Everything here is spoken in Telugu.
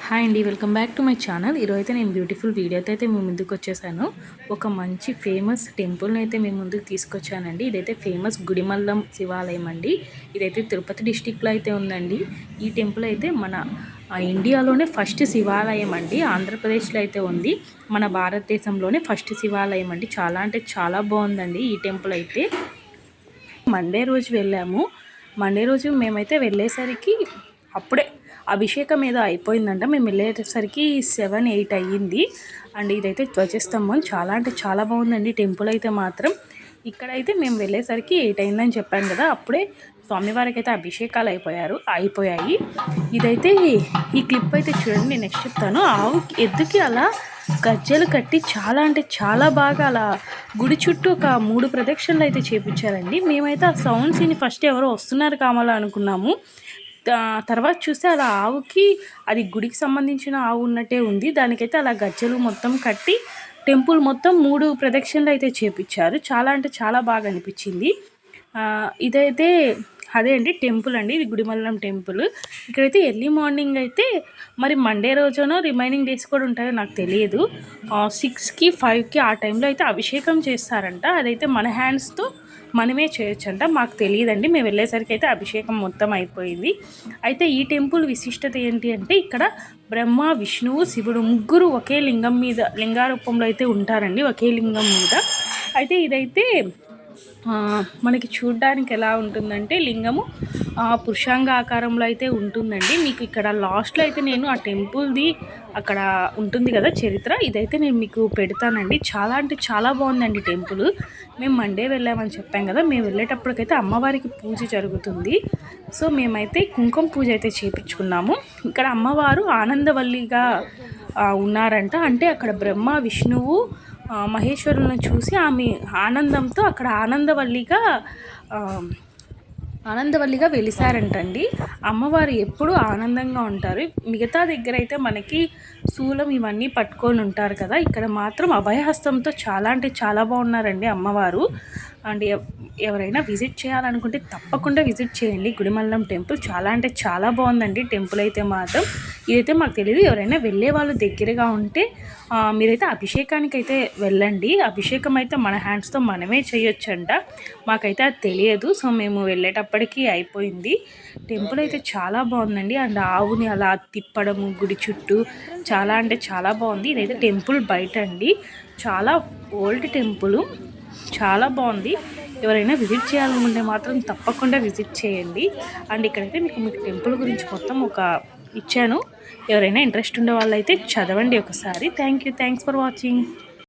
హాయ్ అండి, welcome back to my channel. ఈరోజైతే నేను బ్యూటిఫుల్ వీడియోతో అయితే మీ ముందుకు వచ్చేసాను. ఒక మంచి ఫేమస్ టెంపుల్ని అయితే మీ ముందుకు తీసుకొచ్చానండి. ఇదైతే ఫేమస్ గుడిమల్లం శివాలయం అండి. ఇదైతే తిరుపతి డిస్టిక్లో అయితే ఉందండి. ఈ టెంపుల్ అయితే మన ఇండియాలోనే ఫస్ట్ శివాలయం అండి. ఆంధ్రప్రదేశ్లో అయితే ఉంది. మన భారతదేశంలోనే ఫస్ట్ శివాలయం అండి. చాలా అంటే చాలా బాగుందండి ఈ టెంపుల్ అయితే. మండే రోజు వెళ్ళాము. మండే రోజు మేమైతే వెళ్ళేసరికి అప్పుడే అభిషేకం ఏదో అయిపోయిందంట. మేము వెళ్ళేసరికి 7-8 అయ్యింది. అండ్ ఇదైతే ధ్వజస్తంభం చాలా అంటే చాలా బాగుందండి టెంపుల్ అయితే మాత్రం. ఇక్కడైతే మేము వెళ్ళేసరికి 8 అయిందని చెప్పాను కదా, అప్పుడే స్వామివారికి అయితే అభిషేకాలు అయిపోయాయి. ఇదైతే ఈ క్లిప్ అయితే చూడండి, నేను నెక్స్ట్ చెప్తాను. ఆవు ఎద్దుకి అలా గజ్జలు కట్టి చాలా అంటే చాలా బాగా అలా గుడి చుట్టూ ఒక 3 ప్రదక్షిణలు అయితే చేపించారండి. మేమైతే ఆ సౌండ్స్ని ఫస్ట్ ఎవరో వస్తున్నారు కావాలా అనుకున్నాము. తర్వాత చూస్తే అలా ఆవుకి అది గుడికి సంబంధించిన ఆవు ఉన్నట్టే ఉంది. దానికైతే అలా గజ్జలు మొత్తం కట్టి టెంపుల్ మొత్తం 3 ప్రదక్షిణలు అయితే చేపించారు. చాలా అంటే చాలా బాగా అనిపించింది. ఇదైతే అదే అండి టెంపుల్ అండి, ఇది గుడిమల్లం టెంపుల్. ఇక్కడైతే ఎర్లీ మార్నింగ్ అయితే, మరి మండే రోజునో రిమైనింగ్ డేస్ కూడా ఉంటాయో నాకు తెలియదు, 6కి 5కి ఆ టైంలో అయితే అభిషేకం చేస్తారంట. అదైతే మన హ్యాండ్స్తో మనమే చేయొచ్చంట. మాకు తెలియదండి, మేము వెళ్ళేసరికి అయితే అభిషేకం మొత్తం అయిపోయింది. అయితే ఈ టెంపుల్ విశిష్టత ఏంటి అంటే, ఇక్కడ బ్రహ్మ, విష్ణువు, శివుడు ముగ్గురు ఒకే లింగం మీద లింగారూపంలో అయితే ఉంటారండి, ఒకే లింగం మీద. అయితే ఇదైతే మనకి చూడడానికి ఎలా ఉంటుందంటే, లింగము పురుషాంగ ఆకారంలో అయితే ఉంటుందండి. మీకు ఇక్కడ లాస్ట్లో అయితే నేను ఆ టెంపుల్ది అక్కడ ఉంటుంది కదా చరిత్ర, ఇదైతే నేను మీకు పెడతానండి. చాలా అంటే చాలా బాగుందండి టెంపుల్. మేము మండే వెళ్ళామని చెప్పాం కదా, మేము వెళ్ళేటప్పటికైతే అమ్మవారికి పూజ జరుగుతుంది. సో మేమైతే కుంకుమ పూజ అయితే చేయించుకున్నాము. ఇక్కడ అమ్మవారు ఆనందవల్లిగా ఉన్నారంట. అంటే అక్కడ బ్రహ్మ, విష్ణువు, మహేశ్వరులను చూసి ఆమె ఆనందంతో అక్కడ ఆనందవల్లిగా వెలిసారంటండి. అమ్మవారు ఎప్పుడూ ఆనందంగా ఉంటారు. మిగతా దగ్గర అయితే మనకి శూలం ఇవన్నీ పట్టుకొని ఉంటారు కదా, ఇక్కడ మాత్రం అభయహస్తంతో చాలా అంటే చాలా బాగున్నారండి అమ్మవారు. అండ్ ఎవరైనా విజిట్ చేయాలనుకుంటే తప్పకుండా విజిట్ చేయండి గుడిమల్లం టెంపుల్. చాలా అంటే చాలా బాగుందండి టెంపుల్ అయితే మాత్రం. ఇదైతే మాకు తెలియదు, ఎవరైనా వెళ్ళే వాళ్ళు దగ్గరగా ఉంటే మీరైతే అభిషేకానికి అయితే వెళ్ళండి. అభిషేకం అయితే మన హ్యాండ్స్తో మనమే చేయొచ్చంట. మాకైతే అది తెలియదు. సో మేము వెళ్ళేటప్పటికి అయిపోయింది. టెంపుల్ అయితే చాలా బాగుందండి. అండ్ ఆవుని అలా తిప్పడము గుడి చుట్టూ చాలా అంటే చాలా బాగుంది. ఇదైతే టెంపుల్ బయట అండి, చాలా ఓల్డ్ టెంపుల్, చాలా బాగుంది. ఎవరైనా విజిట్ చేయాలనుకుంటే మాత్రం తప్పకుండా విజిట్ చేయండి. అండ్ ఇక్కడైతే మీకు టెంపుల్ గురించి మొత్తం ఒక ఇచ్చాను. ఎవరైనా ఇంట్రెస్ట్ ఉండే వాళ్ళైతే చదవండి ఒకసారి. Thanks for watching.